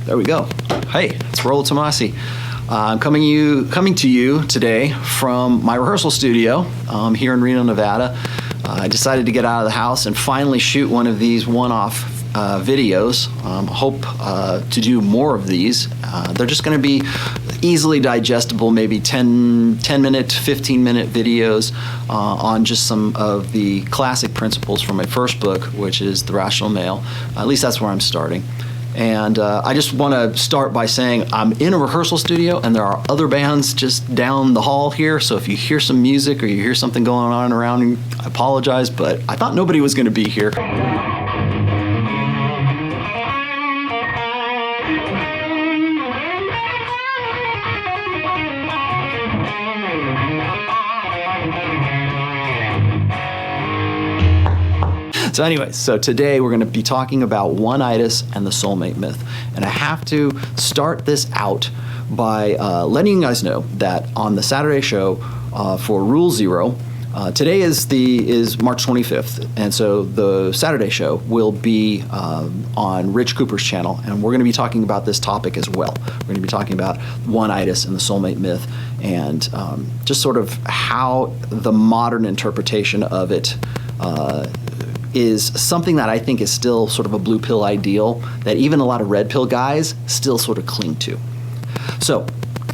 There we go. Hey, it's Rollo Tomassi. I'm coming to you today from my rehearsal studio here in Reno, Nevada. I decided to get out of the house and finally shoot one of these one-off videos. Hope to do more of these. They're just going to be easily digestible, maybe 10-minute, 15-minute videos on just some of the classic principles from my first book, which is The Rational Male. At least that's where I'm starting. And I just want to start by saying I'm in a rehearsal studio and there are other bands just down the hall here. So if you hear some music or you hear something going on around you, I apologize, but I thought nobody was going to be here. So anyway, so today we're going to be talking about ONEitis and the Soulmate Myth. And I have to start this out by letting you guys know that on the Saturday show for Rule 0, today is March 25th, and so the Saturday show will be on Rich Cooper's channel, and we're going to be talking about this topic as well. We're going to be talking about ONEitis and the Soulmate Myth, and just sort of how the modern interpretation of it is something that I think is still sort of a blue pill ideal that even a lot of red pill guys still sort of cling to. So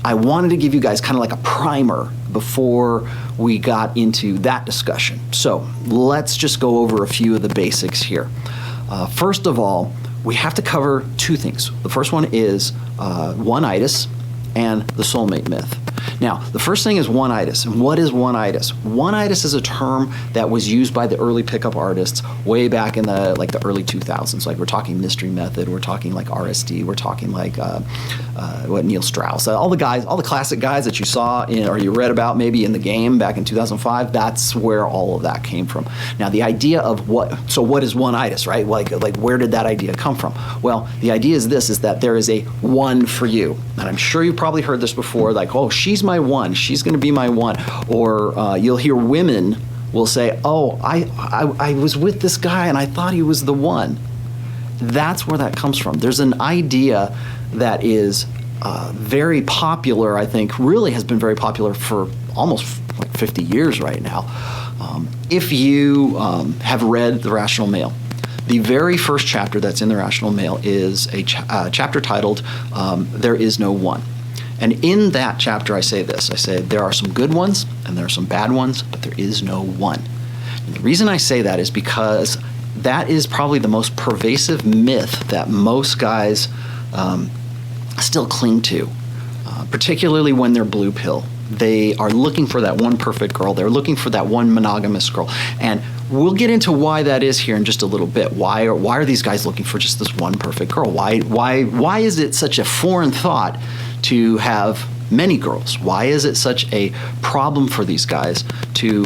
I wanted to give you guys kind of like a primer before we got into that discussion. So let's just go over a few of the basics here. First of all, we have to cover two things. The first one is ONEitis and the Soulmate Myth. Now, the first thing is ONEitis. And what is ONEitis? ONEitis is a term that was used by the early pickup artists way back in the early 2000s. Like we're talking Mystery Method, we're talking like RSD, we're talking like Neil Strauss. All the classic guys that you saw or you read about maybe in the game back in 2005. That's where all of that came from. Now, the idea of what is ONEitis, right? Like where did that idea come from? Well, the idea is this: is that there is a one for you, and I'm sure you've probably heard this before. Like, oh, she's my one, she's going to be my one. Or you'll hear women will say, oh, I was with this guy and I thought he was the one. That's where that comes from. There's an idea that is very popular, I think, really has been very popular for almost like 50 years right now. If you have read The Rational Male, the very first chapter that's in The Rational Male is a chapter titled There Is No One. And in that chapter, I say this. I say there are some good ones and there are some bad ones, but there is no one. And the reason I say that is because that is probably the most pervasive myth that most guys still cling to, particularly when they're blue pill. They are looking for that one perfect girl. They're looking for that one monogamous girl. And we'll get into why that is here in just a little bit. Why are these guys looking for just this one perfect girl? Why is it such a foreign thought to have many girls? Why is it such a problem for these guys to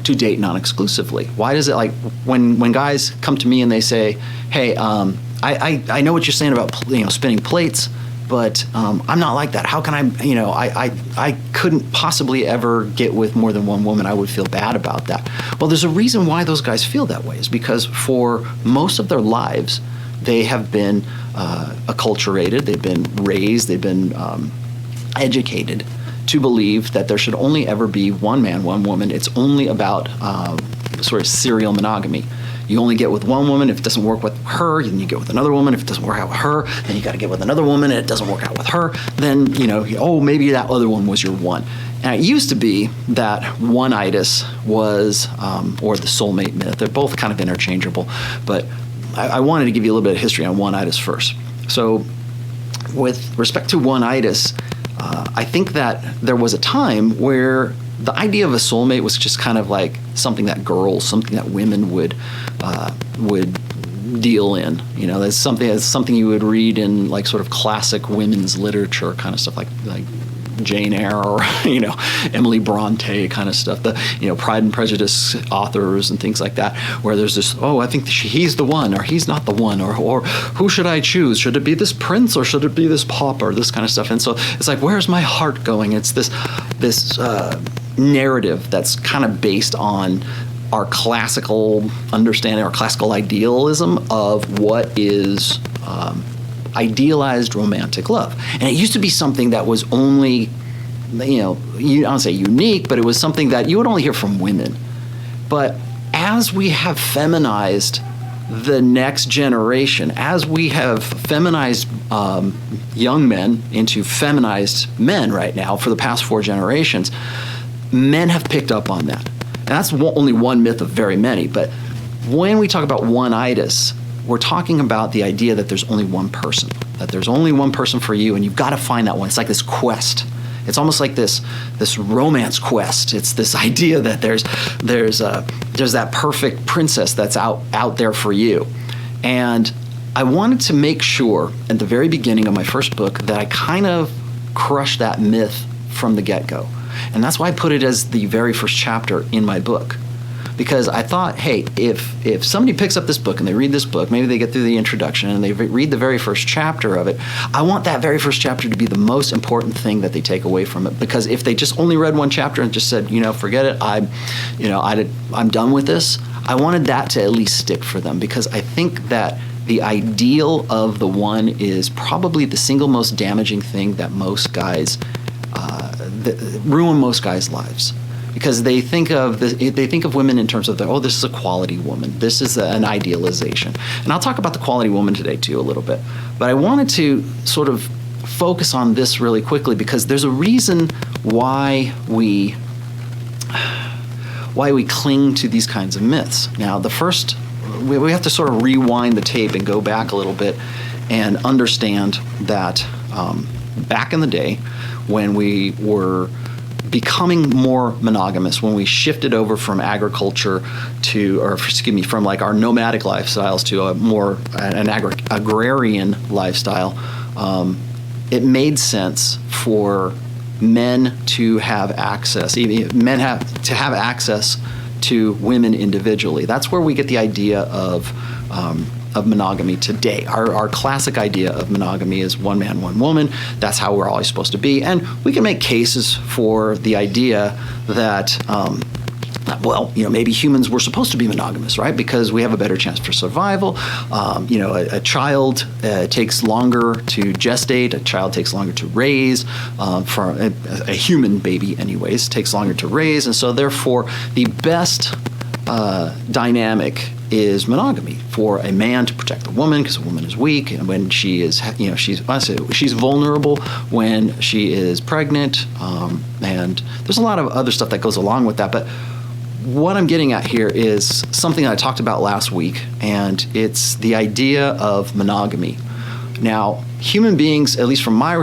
date non-exclusively? Why does it, like when guys come to me and they say, hey, I know what you're saying about spinning plates, but I'm not like that. How can I couldn't possibly ever get with more than one woman. I would feel bad about that. Well, there's a reason why those guys feel that way. Is because for most of their lives, they have been acculturated, they've been raised, they've been educated to believe that there should only ever be one man, one woman. It's only about sort of serial monogamy. You only get with one woman. If it doesn't work with her, then you get with another woman. If it doesn't work out with her, then you got to get with another woman, and it doesn't work out with her, then, maybe that other one was your one. And it used to be that ONEitis was, or the Soulmate Myth. They're both kind of interchangeable, but I wanted to give you a little bit of history on ONEitis first. So with respect to ONEitis, I think that there was a time where the idea of a soulmate was just kind of like something that women would deal in. That's something you would read in like sort of classic women's literature kind of stuff, like Jane Eyre or Emily Bronte kind of stuff, the Pride and Prejudice authors and things like that, where there's this, I think he's the one or he's not the one, or who should I choose? Should it be this prince or should it be this pauper? This kind of stuff. And so it's like, where's my heart going? It's this narrative that's kind of based on our classical understanding, our classical idealism of what is idealized romantic love. And it used to be something that was only, I don't say unique, but it was something that you would only hear from women. But as we have feminized the next generation, as we have feminized young men into feminized men right now for the past 4 generations, men have picked up on that. And that's only one myth of very many. But when we talk about ONEitis, we're talking about the idea that there's only one person, that there's only one person for you, and you've got to find that one. It's like this quest. It's almost like this romance quest. It's this idea that there's that perfect princess that's out there for you. And I wanted to make sure at the very beginning of my first book that I kind of crushed that myth from the get-go. And that's why I put it as the very first chapter in my book. Because I thought, hey, if somebody picks up this book and they read this book, maybe they get through the introduction and they read the very first chapter of it, I want that very first chapter to be the most important thing that they take away from it. Because if they just only read one chapter and just said, forget it, I'm done with this, I wanted that to at least stick for them. Because I think that the ideal of the one is probably the single most damaging thing that most guys, that ruin most guys' lives. Because they think of women in terms of this is a quality woman. This is an idealization. And I'll talk about the quality woman today too a little bit. But I wanted to sort of focus on this really quickly because there's a reason why we cling to these kinds of myths. Now, we have to sort of rewind the tape and go back a little bit and understand that back in the day when we were becoming more monogamous, when we shifted over from agriculture from like our nomadic lifestyles to an agrarian lifestyle, it made sense for men to have access, to women individually. That's where we get the idea of monogamy today. Our classic idea of monogamy is one man, one woman. That's how we're always supposed to be. And we can make cases for the idea that, maybe humans were supposed to be monogamous, right? Because we have a better chance for survival. A child takes longer to gestate. A child takes longer to raise. For a human baby, anyways, takes longer to raise. And so, therefore, the best dynamic is monogamy for a man to protect the woman because a woman is weak and when she is, she's vulnerable when she is pregnant, and there's a lot of other stuff that goes along with that. But what I'm getting at here is something that I talked about last week, and it's the idea of monogamy. Now, human beings, at least from my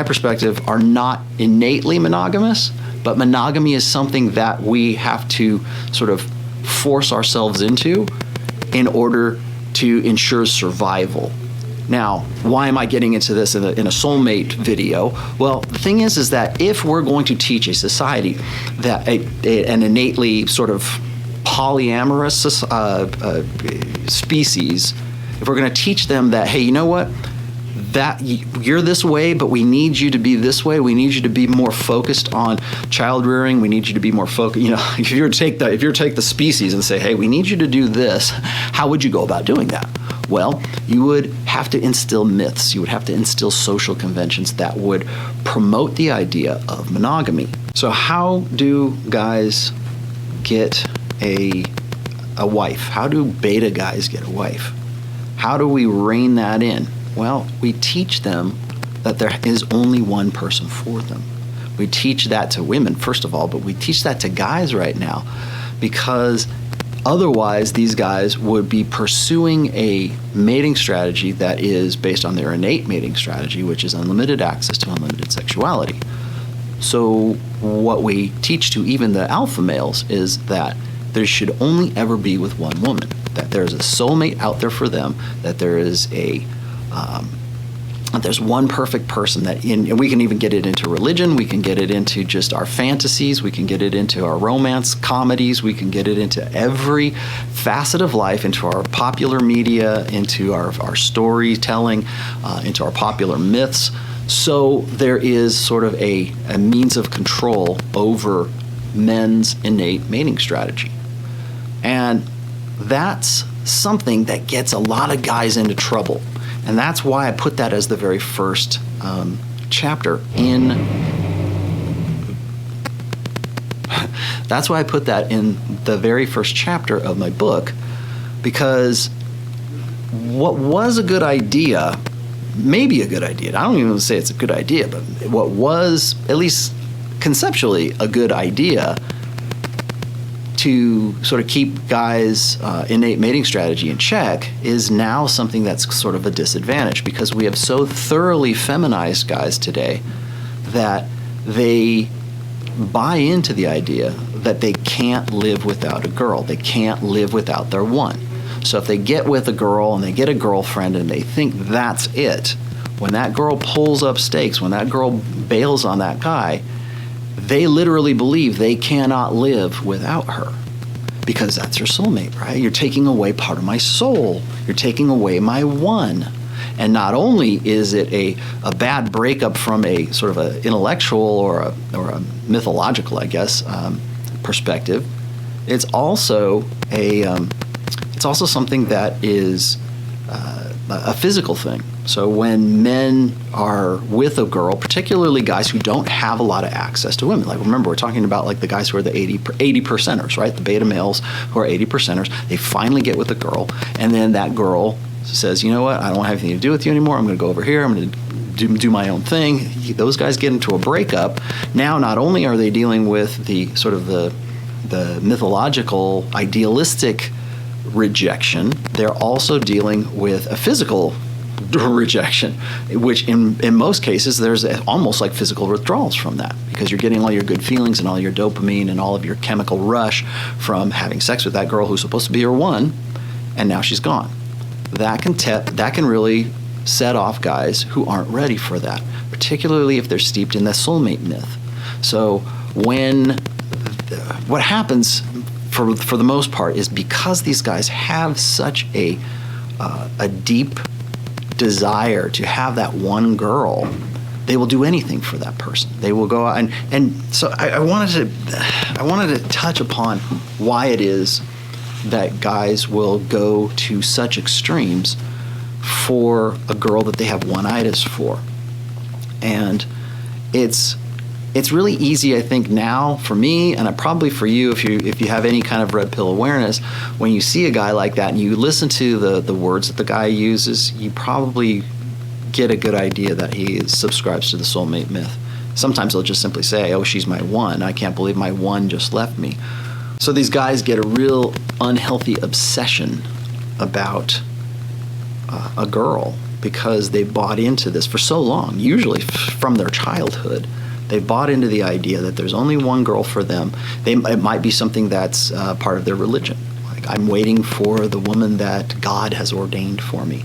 perspective, are not innately monogamous, but monogamy is something that we have to sort of force ourselves into in order to ensure survival. Now, why am I getting into this in a soulmate video? Well, the thing is that if we're going to teach a society that an innately sort of polyamorous species, if we're going to teach them that, hey, you know what? That you're this way, but we need you to be this way. We need you to be more focused on child rearing. We need you to be more focused. If you were to take the species and say, hey, we need you to do this, how would you go about doing that? Well, you would have to instill myths. You would have to instill social conventions that would promote the idea of monogamy. So how do guys get a wife? How do beta guys get a wife? How do we rein that in? Well, we teach them that there is only one person for them. We teach that to women, first of all, but we teach that to guys right now because otherwise these guys would be pursuing a mating strategy that is based on their innate mating strategy, which is unlimited access to unlimited sexuality. So what we teach to even the alpha males is that there should only ever be with one woman, that there's a soulmate out there for them, that there is there's one perfect person and we can even get it into religion, we can get it into just our fantasies, we can get it into our romance comedies, we can get it into every facet of life, into our popular media, into our storytelling, into our popular myths. So there is sort of a means of control over men's innate mating strategy. And that's something that gets a lot of guys into trouble. And that's why I put that as the very first chapter in. That's why I put that in the very first chapter of my book, because what was a good idea, maybe a good idea, I don't even want to say it's a good idea, but what was, at least conceptually, a good idea to sort of keep guys' innate mating strategy in check is now something that's sort of a disadvantage, because we have so thoroughly feminized guys today that they buy into the idea that they can't live without a girl. They can't live without their one. So if they get with a girl and they get a girlfriend and they think that's it, when that girl pulls up stakes, when that girl bails on that guy, they literally believe they cannot live without her, because that's your soulmate, right? You're taking away part of my soul. You're taking away my one. And not only is it a bad breakup from a sort of an intellectual or a mythological, I guess, perspective, it's also something that is a physical thing. So when men are with a girl, particularly guys who don't have a lot of access to women, like remember we're talking about like the guys who are the 80 percenters, right? The beta males who are 80 percenters, they finally get with a girl, and then that girl says, you know what, I don't have anything to do with you anymore. I'm going to go over here. I'm going to do my own thing. Those guys get into a breakup. Now, not only are they dealing with the sort of the mythological, idealistic rejection, they're also dealing with a physical rejection, which in most cases there's almost like physical withdrawals from that, because you're getting all your good feelings and all your dopamine and all of your chemical rush from having sex with that girl who's supposed to be your one, and now she's gone. That can really set off guys who aren't ready for that, particularly if they're steeped in the soulmate myth. So what happens for the most part is, because these guys have such a deep desire to have that one girl, they will do anything for that person. They will go out and so I wanted to touch upon why it is that guys will go to such extremes for a girl that they have ONEitis for. And it's really easy, I think, now for me, and probably for you if you have any kind of red pill awareness, when you see a guy like that and you listen to the words that the guy uses, you probably get a good idea that he subscribes to the soulmate myth. Sometimes they'll just simply say, oh, she's my one. I can't believe my one just left me. So these guys get a real unhealthy obsession about a girl, because they bought into this for so long, usually from their childhood. They bought into the idea that there's only one girl for them. It might be something that's part of their religion. Like, I'm waiting for the woman that God has ordained for me.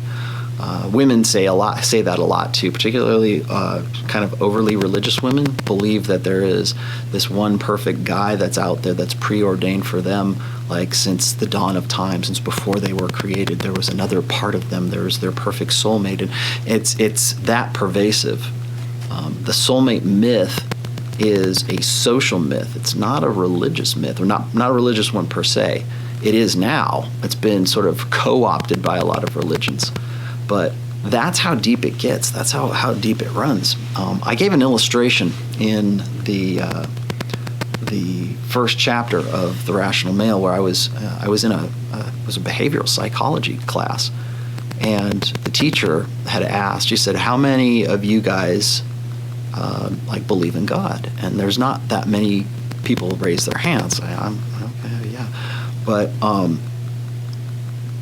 Women say that a lot too, particularly kind of overly religious women believe that there is this one perfect guy that's out there that's preordained for them, like since the dawn of time, since before they were created, there was another part of them. There's their perfect soulmate, and it's that pervasive. The soulmate myth is a social myth. It's not a religious myth, or not a religious one per se. It is now. It's been sort of co-opted by a lot of religions. But that's how deep it gets. That's how deep it runs. I gave an illustration in the first chapter of The Rational Male, where I was in a behavioral psychology class, and the teacher had asked. She said, "How many of you guys like believe in God?" And there's not that many people raise their hands. Yeah, but.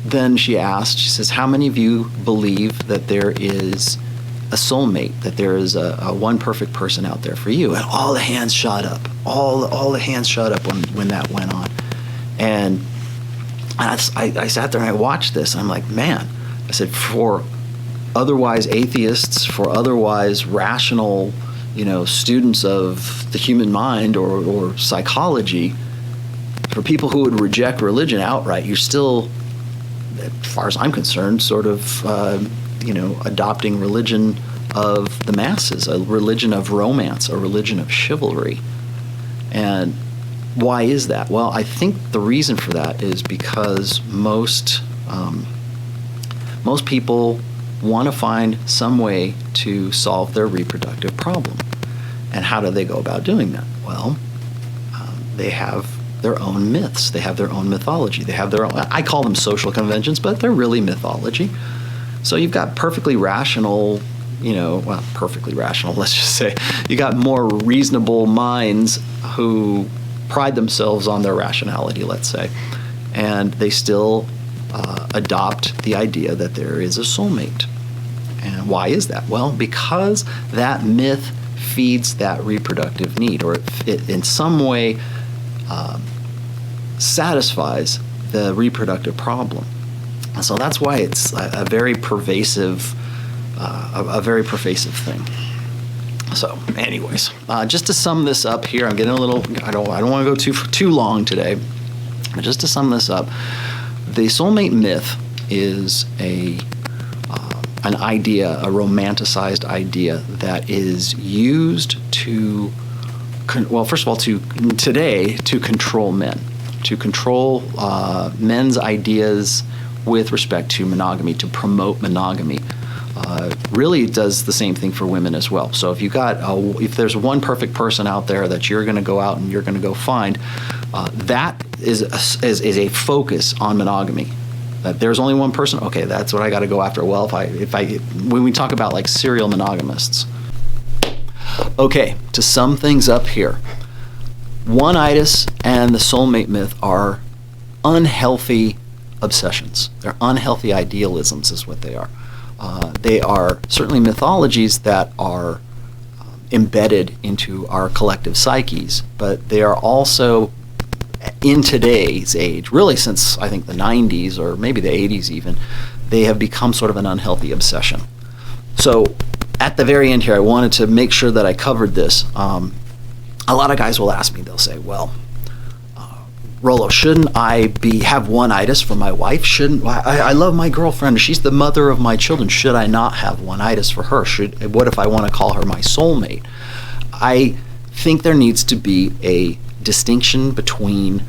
Then she says, how many of you believe that there is a soulmate, that there is a one perfect person out there for you? And all the hands shot up. All the hands shot up when that went on. And I sat there and I watched this. I'm like, man, I said, for otherwise atheists, for otherwise rational, students of the human mind or psychology, for people who would reject religion outright, you're still, as far as I'm concerned, sort of, adopting religion of the masses, a religion of romance, a religion of chivalry. And why is that? Well, I think the reason for that is because most people want to find some way to solve their reproductive problem. And how do they go about doing that? Well, they have their own myths. They have their own mythology. They have their own, I call them social conventions, but they're really mythology. So you've got perfectly rational, perfectly rational, let's just say. You got more reasonable minds who pride themselves on their rationality, let's say. And they still adopt the idea that there is a soulmate. And why is that? Well, because that myth feeds that reproductive need, or it in some way satisfies the reproductive problem. And so that's why it's a very pervasive thing. So, anyways, just to sum this up here, I'm getting a little. I don't want to go too long today, but just to sum this up, the soulmate myth is an idea, a romanticized idea that is used to, first of all, to control men, to control men's ideas with respect to monogamy, to promote monogamy. Really does the same thing for women as well. So if there's one perfect person out there that you're going to go out and you're going to go find, that is a focus on monogamy. That there's only one person. Okay, that's what I got to go after. Well, when we talk about like serial monogamists. Okay, to sum things up here, ONEitis and the soulmate myth are unhealthy obsessions. They're unhealthy idealisms, is what they are. They are certainly mythologies that are embedded into our collective psyches, but they are also, in today's age, really since I think the 90s or maybe the 80s even, they have become sort of an unhealthy obsession. So at the very end here, I wanted to make sure that I covered this. A lot of guys will ask me, they'll say, well, Rollo, shouldn't I have ONEitis for my wife? I love my girlfriend. She's the mother of my children. Should I not have ONEitis for her? What if I want to call her my soulmate? I think there needs to be a distinction between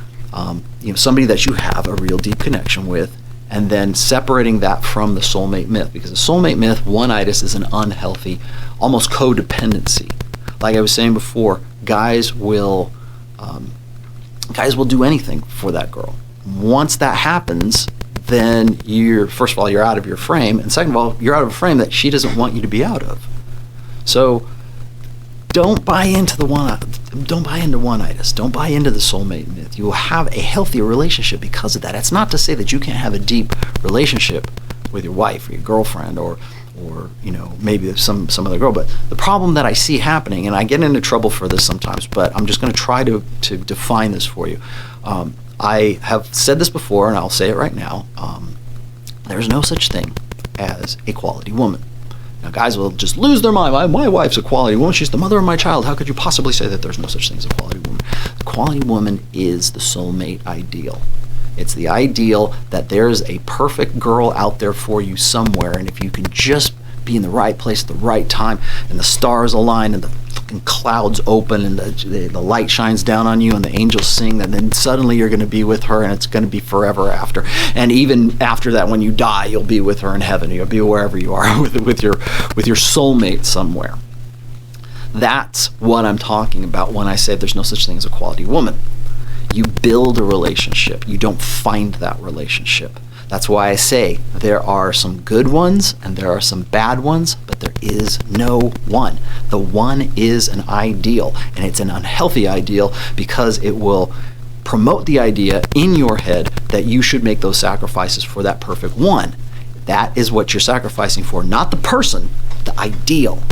somebody that you have a real deep connection with, and then separating that from the soulmate myth. Because the soulmate myth, ONEitis, is an unhealthy, almost codependency. Like I was saying before, guys will do anything for that girl. Once that happens, then first of all, you're out of your frame, and second of all, you're out of a frame that she doesn't want you to be out of. So don't buy into ONEitis. Don't buy into the soulmate myth. You will have a healthier relationship because of that. It's not to say that you can't have a deep relationship with your wife or your girlfriend or maybe some other girl. But the problem that I see happening, and I get into trouble for this sometimes, but I'm just going to try to define this for you. I have said this before, and I'll say it right now. There's no such thing as a quality woman. Now, guys will just lose their mind. My wife's a quality woman. She's the mother of my child. How could you possibly say that there's no such thing as a quality woman? The quality woman is the soulmate ideal. It's the ideal that there's a perfect girl out there for you somewhere, and if you can just be in the right place at the right time, and the stars align, and the fucking clouds open, and the light shines down on you, and the angels sing, and then suddenly you're going to be with her, and it's going to be forever after. And even after that, when you die, you'll be with her in heaven. You'll be wherever you are with your soulmate somewhere. That's what I'm talking about when I say there's no such thing as a quality woman. You build a relationship. You don't find that relationship. That's why I say there are some good ones and there are some bad ones, but there is no one. The one is an ideal, and it's an unhealthy ideal because it will promote the idea in your head that you should make those sacrifices for that perfect one. That is what you're sacrificing for, not the person, the ideal.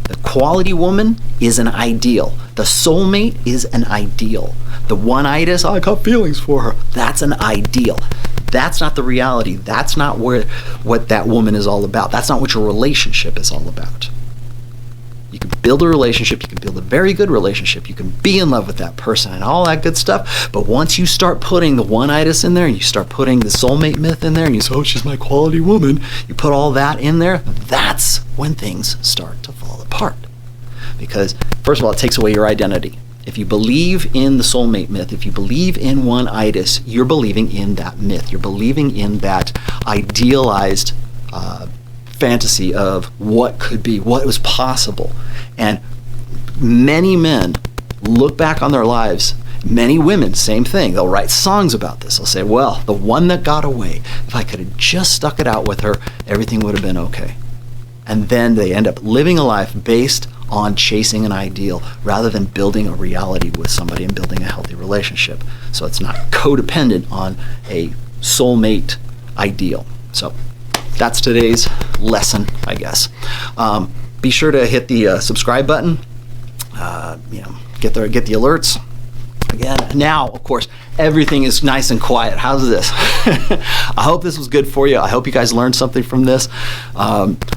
The quality woman is an ideal. The soulmate is an ideal. The ONEitis, I got feelings for her. That's an ideal. That's not the reality. That's not what that woman is all about. That's not what your relationship is all about. You can build a relationship. You can build a very good relationship. You can be in love with that person and all that good stuff. But once you start putting the ONEitis in there, and you start putting the soulmate myth in there, and you say, oh, she's my quality woman, you put all that in there, that's when things start to fall apart. Because, first of all, it takes away your identity. If you believe in the soulmate myth, if you believe in ONEitis, you're believing in that myth. You're believing in that idealized fantasy of what could be, what was possible. And many men look back on their lives, many women, same thing. They'll write songs about this. They'll say, well, the one that got away, if I could have just stuck it out with her, everything would have been okay. And then they end up living a life based on chasing an ideal rather than building a reality with somebody and building a healthy relationship. So it's not codependent on a soulmate ideal. So that's today's lesson, I guess. Be sure to hit the subscribe button. Get the alerts. Again, now, of course, everything is nice and quiet. How's this? I hope this was good for you. I hope you guys learned something from this.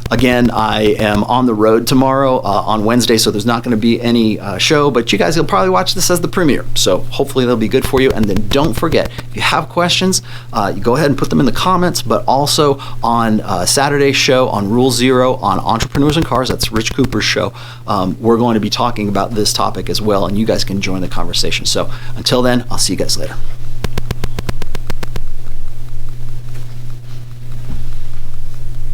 Again, I am on the road tomorrow on Wednesday, so there's not going to be any show, but you guys will probably watch this as the premiere. So hopefully they'll be good for you. And then don't forget, if you have questions, you go ahead and put them in the comments, but also on Saturday's show on Rule Zero on Entrepreneurs and Cars, that's Rich Cooper's show, we're going to be talking about this topic as well, and you guys can join the conversation. So until then, I'll see you guys later.